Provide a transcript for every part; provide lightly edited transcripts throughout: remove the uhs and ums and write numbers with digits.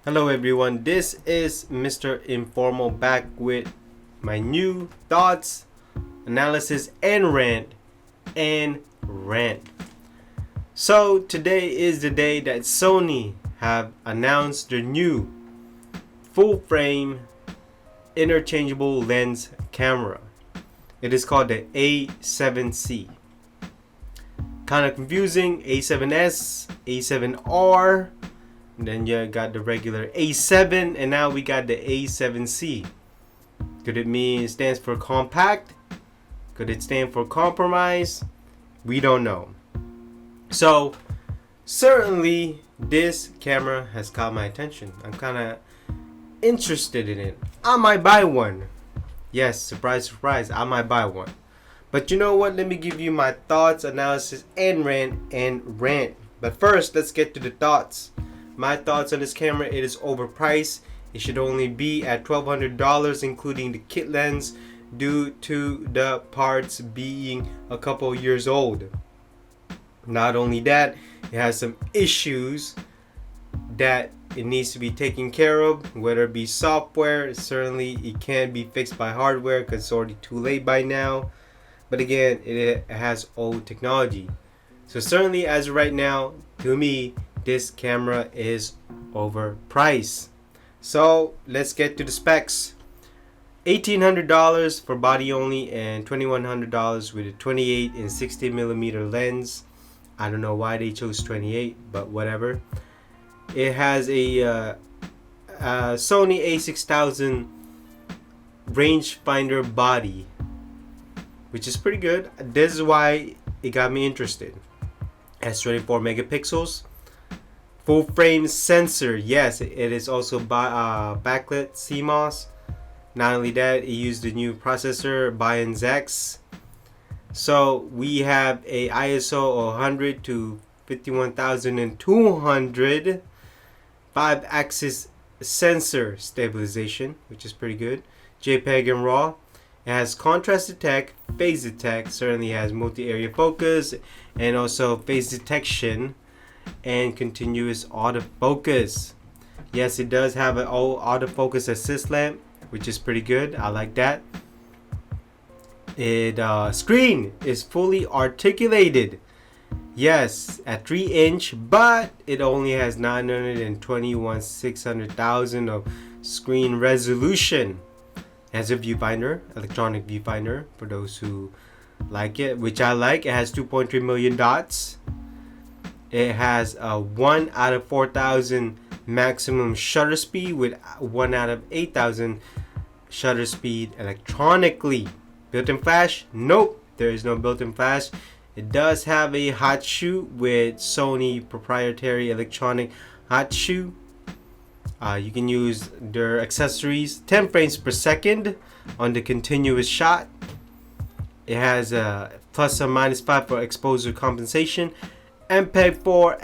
Hello everyone, this is Mr. Informal back with my new thoughts, analysis, and rant. So today is the day that Sony have announced their new full frame interchangeable lens camera. It is called the a7c. Kind of confusing, a7s, a7r, and then you got the regular A7, and now we got the A7C. Could it mean it stands for compact? Could it stand for compromise? We don't know. So, certainly, this camera has caught my attention. I'm kind of interested in it. I might buy one. Yes, surprise, surprise, I might buy one. But you know what? Let me give you my thoughts, analysis, and rant. But first, let's get to the thoughts. My thoughts on this camera: it is overpriced. It should only be at $1,200 including the kit lens due to the parts being a couple years old. Not only that, it has some issues that it needs to be taken care of, whether it be software. Certainly it can't be fixed by hardware because it's already too late by now. But again, it has old technology. So certainly as of right now, to me, this camera is overpriced. So let's get to the specs. $1,800 for body only and $2,100 with a 28 and 60mm lens. I don't know why they chose 28, but whatever. It has a Sony a6000 rangefinder body, which is pretty good. This is why it got me interested. It has 24 megapixels. Full frame sensor, yes, it is also backlit CMOS. Not only that, it used the new processor Bion's X. So we have a ISO 100 to 51,200, 5-axis sensor stabilization, which is pretty good. JPEG and RAW. It has contrast detect, phase detect, certainly has multi-area focus, and also phase detection and continuous autofocus. Yes, it does have an autofocus assist lamp, which is pretty good. I like that. It screen is fully articulated. Yes, at 3-inch, but it only has 921/600,000 of screen resolution. It has a viewfinder, electronic viewfinder, for those who like it, which I like. It has 2.3 million dots. It has a 1 out of 4,000 maximum shutter speed with 1 out of 8,000 shutter speed electronically. Built-in flash? Nope, there is no built-in flash. It does have a hot shoe with Sony proprietary electronic hot shoe. You can use their accessories. 10 frames per second on the continuous shot. It has a plus or minus 5 for exposure compensation. MPEG-4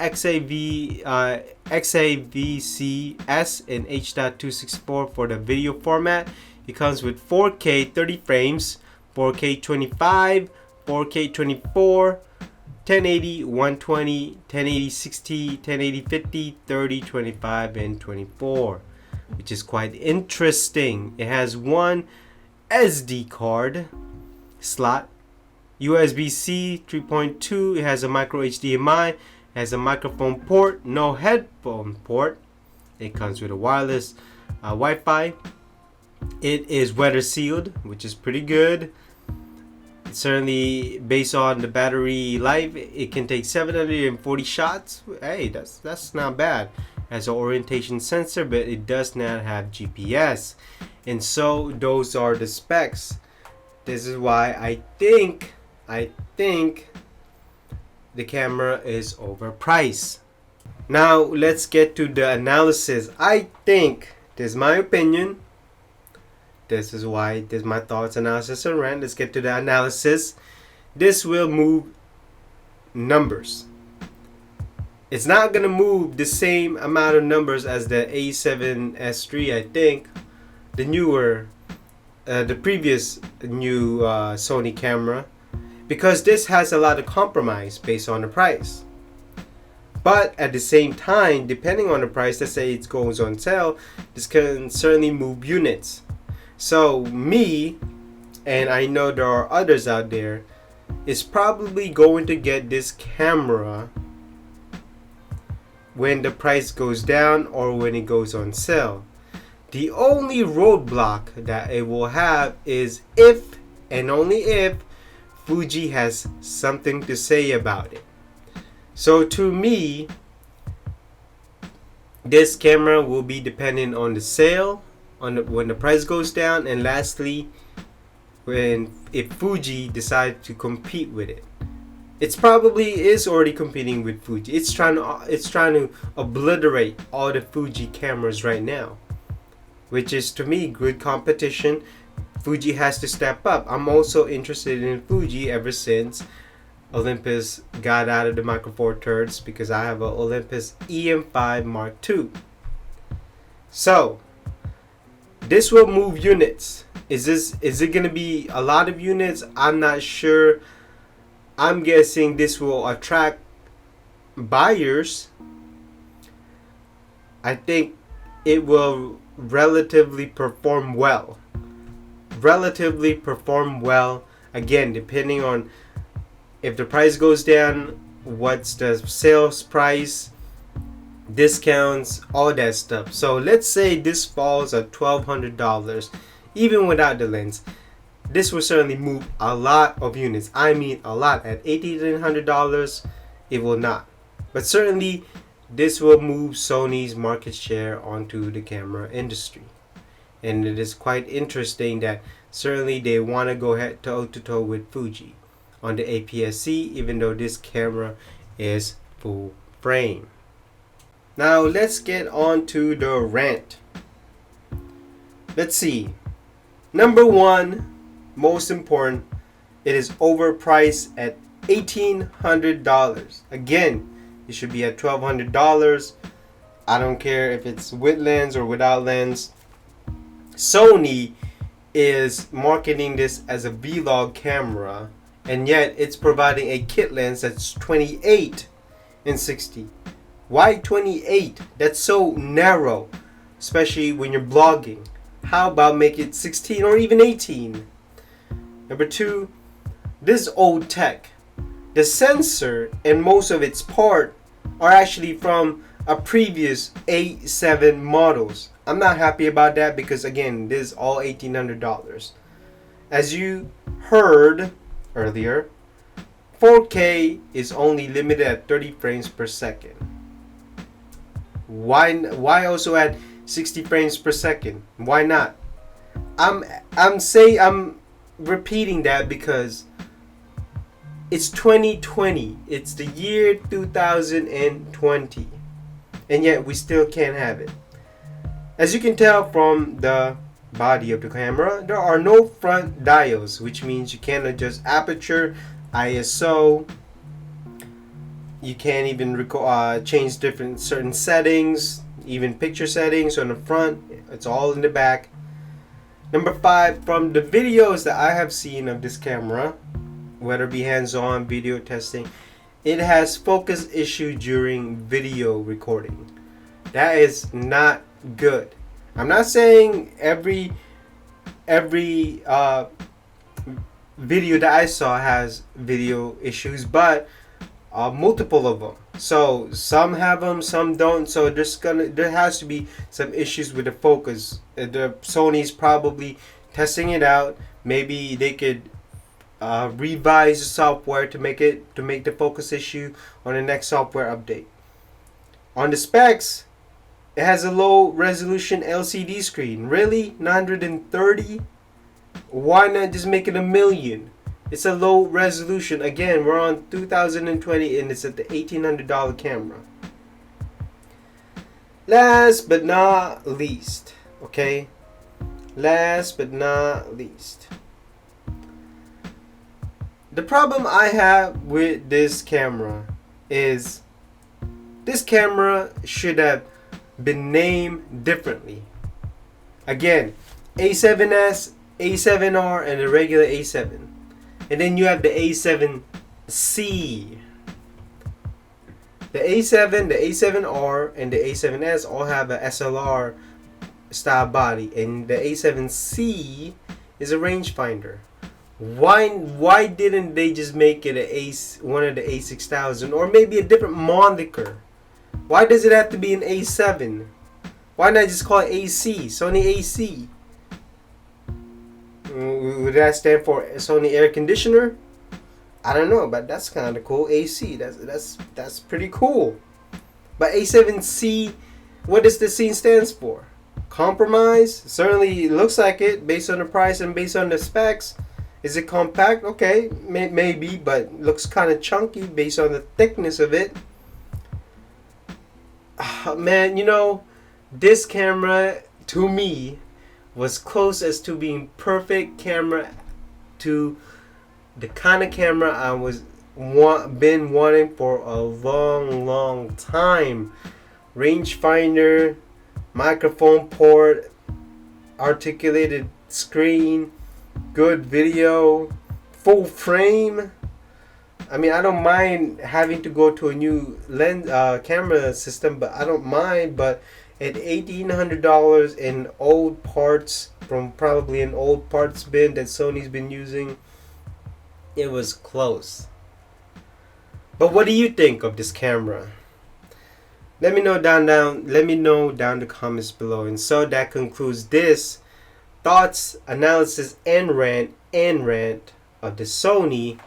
XAVCS and H.264 for the video format. It comes with 4K 30 frames, 4K 25, 4K 24, 1080, 120, 1080 60, 1080 50, 30, 25, and 24, which is quite interesting. It has one SD card slot, USB-C 3.2. It has a micro HDMI. It has a microphone port, no headphone port. It comes with a wireless Wi-Fi. It is weather sealed, which is pretty good. It's certainly, based on the battery life, it can take 740 shots. Hey, that's not bad. It has an orientation sensor, but it does not have GPS. And so those are the specs. This is why I think the camera is overpriced. Now let's get to the analysis. I think, this is my opinion. This is why, this is my thoughts, analysis, and rant. Let's get to the analysis. This will move numbers. It's not gonna move the same amount of numbers as the A7S3, I think. The newer, the previous new Sony camera, because this has a lot of compromise based on the price. But at the same time, depending on the price, let's say it goes on sale, this can certainly move units. So me, and I know there are others out there, is probably going to get this camera when the price goes down or when it goes on sale. The only roadblock that it will have is if and only if Fuji has something to say about it. So to me, this camera will be dependent on the sale, when the price goes down, and lastly, if Fuji decides to compete with it. It's probably is already competing with Fuji. It's trying to obliterate all the Fuji cameras right now, which is to me good competition. Fuji has to step up. I'm also interested in Fuji ever since Olympus got out of the Micro Four Thirds, because I have an Olympus EM5 Mark II. So this will move units. Is it gonna be a lot of units? I'm not sure. I'm guessing this will attract buyers. I think it will relatively perform well. Again, depending on if the price goes down, what's the sales price, discounts, all that stuff. So let's say this falls at $1,200, even without the lens. This will certainly move a lot of units. I mean a lot. At $1,800, it will not. But certainly, this will move Sony's market share onto the camera industry. And it is quite interesting that certainly they want to go head toe to toe with Fuji on the APS-C, even though this camera is full frame. Now let's get on to the rant. Let's see. Number one, most important, it is overpriced at $1,800. Again, it should be at $1,200. I don't care if it's with lens or without lens. Sony is marketing this as a vlog camera, and yet it's providing a kit lens that's 28 and 60. Why 28? That's so narrow, especially when you're blogging. How about make it 16 or even 18? Number two, this is old tech. The sensor and most of its part are actually from a previous A7 models. I'm not happy about that because again, this is all $1,800. As you heard earlier, 4K is only limited at 30 frames per second. Why also at 60 frames per second? Why not? I'm repeating that because it's 2020. It's the year 2020. And yet we still can't have it. As you can tell from the body of the camera, there are no front diodes, which means you can't adjust aperture, ISO. You can't even change certain settings, even picture settings on the front. It's all in the back. Number five, from the videos that I have seen of this camera, whether it be hands-on video testing, it has focus issue during video recording. That is not good. I'm not saying every video that I saw has video issues, but multiple of them. So some have them, some don't. So there has to be some issues with the focus. The Sony's probably testing it out. Maybe they could revise the software to make the focus issue on the next software update. On the specs, it has a low resolution LCD screen. Really? 930? Why not just make it 1,000,000? It's a low resolution. Again, we're on 2020 and it's at the $1,800 camera. Last but not least, okay? Last but not least. The problem I have with this camera is this camera should have been named differently. Again, A7S, A7R, and the regular A7. And then you have the A7C. The A7, the A7R, and the A7S all have a SLR style body, and the A7C is a rangefinder. Why didn't they just make it one of the A6000, or maybe a different moniker? Why does it have to be an A7? Why not just call it AC, Sony AC? Would that stand for Sony air conditioner? I don't know, but that's kind of cool. AC, that's pretty cool. But A7C, what does the C stands for? Compromise? Certainly looks like it based on the price and based on the specs. Is it compact? Okay, maybe, but looks kind of chunky based on the thickness of it. Man, you know, this camera to me was close as to being perfect camera to the kind of camera I was been wanting for a long time. Rangefinder, microphone port, articulated screen, good video, full frame. I mean, I don't mind having to go to a new lens camera system, but I don't mind. But at $1,800 in old parts from probably an old parts bin that Sony's been using, it was close. But what do you think of this camera? Let me know down the comments below. And so that concludes this thoughts, analysis, and rant of the Sony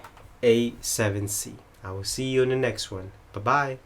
A7C. I will see you in the next one. Bye bye.